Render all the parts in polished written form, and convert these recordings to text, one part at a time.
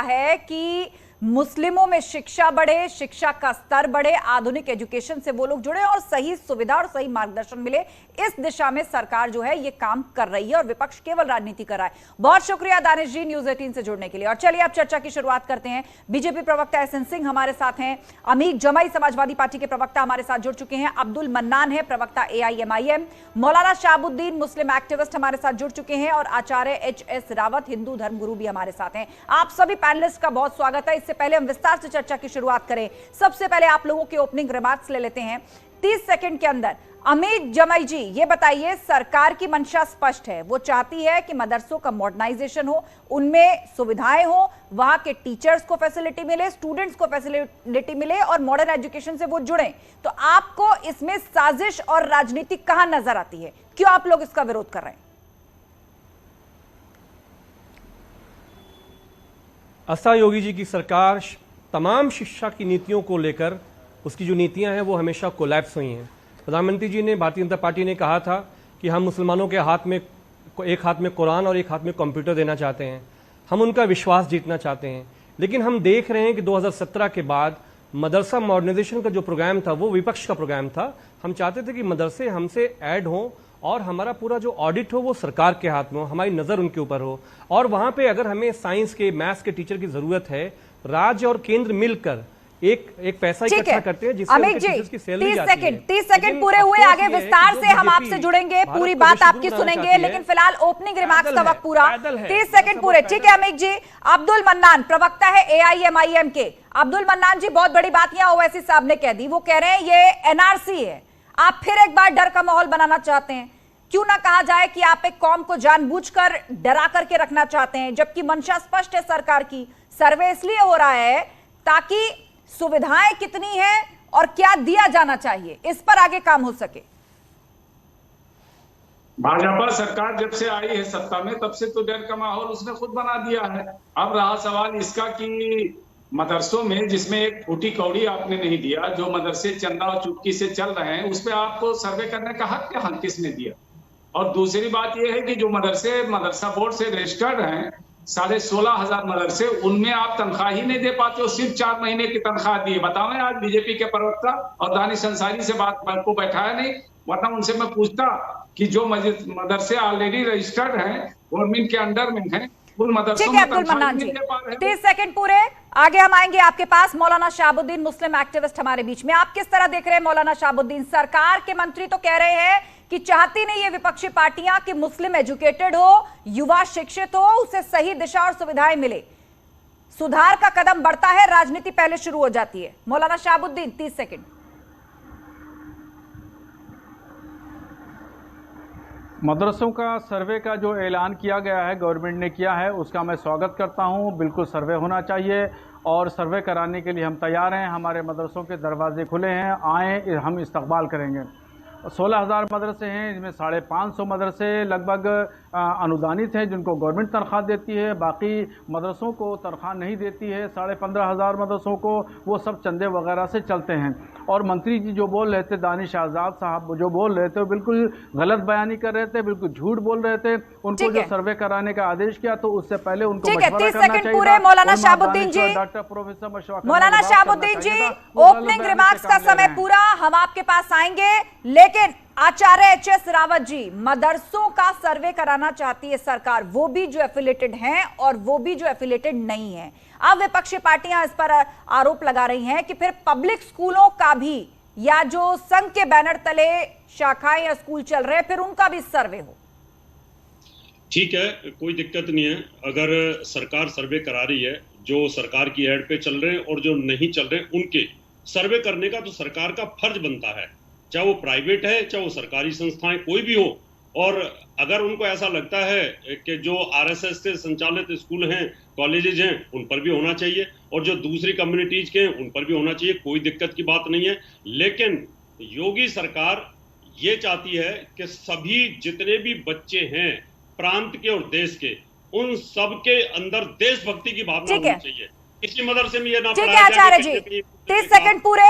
है कि मुस्लिमों में शिक्षा बढ़े, शिक्षा का स्तर बढ़े, आधुनिक एजुकेशन से वो लोग जुड़े और सही सुविधा और सही मार्गदर्शन मिले। इस दिशा में सरकार जो है ये काम कर रही है और विपक्ष केवल राजनीति कर रहा है। बहुत शुक्रिया दानिश जी न्यूज 18 से जुड़ने के लिए। और चलिए अब चर्चा की शुरुआत करते हैं। बीजेपी प्रवक्ता एसएन सिंह हमारे साथ हैं, अमीक जमाई समाजवादी पार्टी के प्रवक्ता हमारे साथ जुड़ चुके हैं, अब्दुल मन्नान है प्रवक्ता एआईएमआईएम, मौलाना शहाबुद्दीन मुस्लिम एक्टिविस्ट हमारे साथ जुड़ चुके हैं और आचार्य एचएस रावत हिंदू धर्मगुरु भी हमारे साथ हैं। आप सभी पैनलिस्ट का बहुत स्वागत है। इससे पहले हम विस्तार से चर्चा की शुरुआत करें, सबसे पहले आप लोगों के ओपनिंग रिमार्क्स ले लेते हैं 30 सेकंड के अंदर। अमीक जमाई जी ये बताइए, सरकार की मंशा स्पष्ट है, वो चाहती है कि मदरसों का मॉडर्नाइजेशन हो, उनमें सुविधाएं हो, वहां के टीचर्स को फैसिलिटी मिले, स्टूडेंट्स को फैसिलिटी मिले और मॉडर्न एजुकेशन से वो जुड़े। तो आपको इसमें साजिश और राजनीति कहां नजर आती है? क्यों आप लोग इसका विरोध कर रहे हैं? आशा योगी जी की सरकार तमाम शिक्षा की नीतियों को लेकर, उसकी जो नीतियां हैं वो हमेशा कोलैप्स हुई हैं। प्रधानमंत्री जी ने, भारतीय जनता पार्टी ने कहा था कि हम मुसलमानों के हाथ में एक हाथ में कुरान और एक हाथ में कंप्यूटर देना चाहते हैं, हम उनका विश्वास जीतना चाहते हैं। लेकिन हम देख रहे हैं कि 2017 के बाद मदरसा मॉडर्नाइजेशन का जो प्रोग्राम था वो विपक्ष का प्रोग्राम था। हम चाहते थे कि मदरसे हमसे ऐड हों और हमारा पूरा जो ऑडिट हो वो सरकार के हाथ में हो, हमारी नज़र उनके ऊपर हो। और वहां पे अगर हमें साइंस के, मैथ्स के टीचर की जरूरत है, राज्य और केंद्र मिलकर एक पैसा इकट्ठा करते हैं जिससे उनके टीचर्स की सैलरी जाती है। 30 सेकंड पूरे हुए, आगे विस्तार से हम आपसे जुड़ेंगे, पूरी बात आपकी सुनेंगे, लेकिन फिलहाल ओपनिंग रिमार्क्स का वक्त पूरा, 30 सेकंड पूरे। ठीक है अमीक जी। अब्दुल मन्नान प्रवक्ता है एआईएमआईएम के। अब्दुल मन्नान जी, बहुत बड़ी बात यहां ओवैसी साहब ने कह दी, वो कह रहे हैं ये एनआरसी है, आप फिर एक बार डर का माहौल बनाना चाहते हैं। क्यों ना कहा जाए कि आप एक कौम को जानबूझकर डरा करके रखना चाहते हैं, जबकि मंशा स्पष्ट है सरकार की। सर्वे इसलिए हो रहा है ताकि सुविधाएं कितनी हैं और क्या दिया जाना चाहिए, इस पर आगे काम हो सके। भाजपा सरकार जब से आई है सत्ता में, तब से तो डर का माहौल उसने खुद बना दिया है। अब रहा सवाल इसका कि मदरसों में जिसमें एक फूटी कौड़ी आपने नहीं दिया, जो मदरसे चंदा और चुटकी से चल रहे हैं, उस पर आपको सर्वे करने का हक क्या किसने दिया? और दूसरी बात यह है कि जो मदरसा बोर्ड से रजिस्टर्ड हैं, 16,500 मदरसे, उनमें आप तनख्वाह ही नहीं दे पाते हो, सिर्फ 4 महीने की तनख्वाह दी है। बताओ, आज बीजेपी के प्रवक्ता और दानिश अंसारी से बात को बैठाया नहीं, वरना उनसे मैं पूछता कि जो मदरसे ऑलरेडी रजिस्टर्ड हैं, गवर्नमेंट के अंडर में हैं, उन मदरसों में तनख्वाह नहीं दे पा रहे। 30 सेकंड पूरे, आगे हम आएंगे आपके पास। मौलाना शहाबुद्दीन मुस्लिम एक्टिविस्ट हमारे बीच में, आप किस तरह देख रहे हैं? मौलाना शहाबुद्दीन, सरकार के मंत्री तो कह रहे हैं कि चाहती नहीं ये विपक्षी पार्टियां कि मुस्लिम एजुकेटेड हो, युवा शिक्षित हो, उसे सही दिशा और सुविधाएं मिले। सुधार का कदम बढ़ता है, राजनीति पहले शुरू हो जाती है। मौलाना शहाबुद्दीन 30 सेकंड। मदरसों का सर्वे का जो ऐलान किया गया है, गवर्नमेंट ने किया है, उसका मैं स्वागत करता हूं। बिल्कुल सर्वे होना चाहिए और सर्वे कराने के लिए हम तैयार हैं। हमारे मदरसों के दरवाजे खुले हैं, आएँ, हम इस्तकबाल करेंगे। 16,000 मदरसे हैं, इसमें 550 मदरसे लगभग अनुदानित हैं जिनको गवर्नमेंट तनख्वाह देती है, बाकी मदरसों को तनख्वाह नहीं देती है। 15,500 मदरसों को वो सब चंदे वगैरह से चलते हैं। और मंत्री जी जो बोल रहे थे, दानिश आज़ाद साहब जो बोल रहे थे, वो बिल्कुल गलत बयानी कर रहे थे, बिल्कुल झूठ बोल रहे थे। उनको जो सर्वे कराने का आदेश किया तो उससे पहले उनको मशवरा करना चाहिए। मौलाना शहाबुद्दीन जी, डॉक्टर प्रोफेसर मशवरा, मौलाना शहाबुद्दीन जी, ओपनिंग रिमार्क्स का समय पूरा, हम आपके पास आएंगे। लेकिन आचार्य एचएस रावत जी, मदरसों का सर्वे कराना चाहती है सरकार, वो भी जो एफिलेटेड हैं और वो भी जो एफिलेटेड नहीं है। अब विपक्षी पार्टियां इस पर आरोप लगा रही हैं कि फिर पब्लिक स्कूलों का भी, या जो संघ के बैनर तले शाखाएं या स्कूल चल रहे हैं, फिर उनका भी सर्वे हो। ठीक है, कोई दिक्कत नहीं है। अगर सरकार सर्वे करा रही है, जो सरकार की एड पे चल रहे हैं और जो नहीं चल रहे हैं, उनके सर्वे करने का तो सरकार का फर्ज बनता है, चाहे वो प्राइवेट है, चाहे वो सरकारी संस्थाएं, कोई भी हो। और अगर उनको ऐसा लगता है कि जो आरएसएस से संचालित स्कूल हैं, कॉलेजेज हैं, उन पर भी होना चाहिए, और जो दूसरी कम्युनिटीज के हैं उन पर भी होना चाहिए, कोई दिक्कत की बात नहीं है। लेकिन योगी सरकार ये चाहती है कि सभी जितने भी बच्चे हैं प्रांत के और देश के, उन सब के अंदर देशभक्ति की भावना होनी चाहिए। किसी मदरसे में ये ना ठीक पढ़ाया है जाए आचार्य कि जी, कहीं पे 30 सेकंड पूरे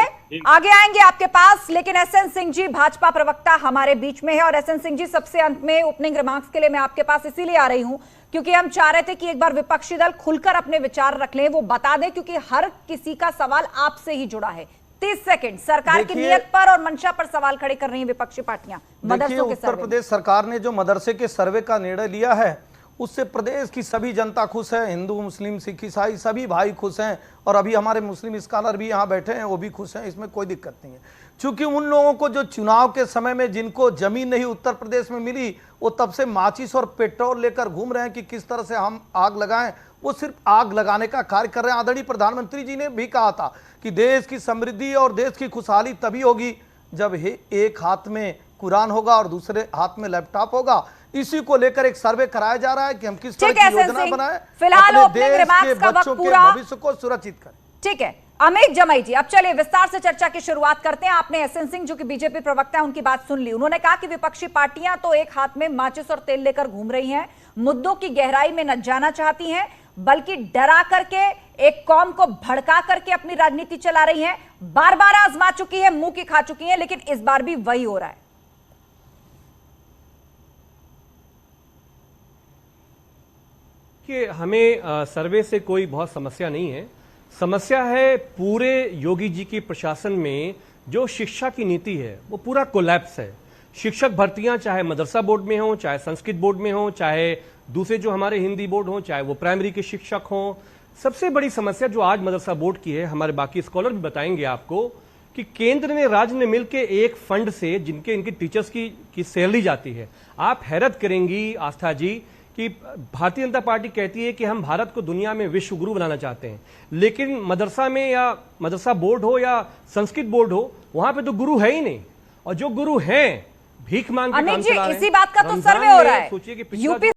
आगे आएंगे आपके पास, लेकिन एसएन सिंह जी भाजपा प्रवक्ता हमारे बीच में है। और एसएन सिंह जी, सबसे अंत में ओपनिंग रिमार्क्स के लिए मैं आपके पास इसीलिए आ रही हूं क्योंकि हम चाह रहे थे कि एक बार विपक्षी दल खुलकर अपने विचार रख लें, वो बता दें, क्योंकि हर किसी का सवाल आपसे ही जुड़ा है। 30 सेकंड, सरकार की नीयत पर और मंशा पर सवाल खड़े कर रही हैं विपक्षी पार्टियां मदरसों के उत्तर प्रदेश सरकार ने जो मदरसे के सर्वे का निर्णय लिया है उससे प्रदेश की सभी जनता खुश है, हिंदू मुस्लिम सिख ईसाई सभी भाई खुश हैं, और अभी हमारे मुस्लिम स्कॉलर भी यहाँ बैठे हैं, वो भी खुश हैं, इसमें कोई दिक्कत नहीं है। क्योंकि उन लोगों को जो चुनाव के समय में जिनको जमीन नहीं उत्तर प्रदेश में मिली, वो तब से माचिस और पेट्रोल लेकर घूम रहे हैं कि किस तरह से हम आग लगाएं, वो सिर्फ आग लगाने का कार्य कर रहे हैं। आदरणीय प्रधानमंत्री जी ने भी कहा था कि देश की समृद्धि और देश की खुशहाली तभी होगी जब एक हाथ में कुरान होगा और दूसरे हाथ में लैपटॉप होगा। इसी को लेकर एक सर्वे कराया जा रहा है कि हम किस तरह की योजना बनाएं, फिलहाल अपने ओपनिंग देश रिमार्क्स के का वक्त बच्चों के पूरा, भविष्य को सुरक्षित करें। ठीक है अमित जमाई जी, अब चलिए विस्तार से चर्चा की शुरुआत करते हैं। आपने एसएन सिंह जो कि बीजेपी प्रवक्ता है उनकी बात सुन ली। उन्होंने कहा कि विपक्षी पार्टियां तो एक हाथ में माचिस और तेल लेकर घूम रही हैं, मुद्दों की गहराई में न जाना चाहती हैं, बल्कि डरा करके एक कौम को भड़का करके अपनी राजनीति चला रही हैं। बार बार आजमा चुकी है, मुंह की खा चुकी है, लेकिन इस बार भी वही हो रहा है। कि हमें सर्वे से कोई बहुत समस्या नहीं है। समस्या है पूरे योगी जी की प्रशासन में जो शिक्षा की नीति है वो पूरा कोलैप्स है। शिक्षक भर्तियां चाहे मदरसा बोर्ड में हो, चाहे संस्कृत बोर्ड में हो, चाहे दूसरे जो हमारे हिंदी बोर्ड हो, चाहे वो प्राइमरी के शिक्षक हों। सबसे बड़ी समस्या जो आज मदरसा बोर्ड की है, हमारे बाकी स्कॉलर भी बताएंगे आपको, कि केंद्र ने राज्य ने मिलकर एक फंड से जिनके इनकी टीचर्स की सैलरी जाती है। आप हैरत करेंगी आस्था जी कि भारतीय जनता पार्टी कहती है कि हम भारत को दुनिया में विश्व गुरु बनाना चाहते हैं, लेकिन मदरसा में या मदरसा बोर्ड हो या संस्कृत बोर्ड हो, वहां पे तो गुरु है ही नहीं। और जो गुरु हैं भीख मांग के काम चला रहे हैं। इसी बात का तो सर्वे हो रहा है। सोचिए कि यूपी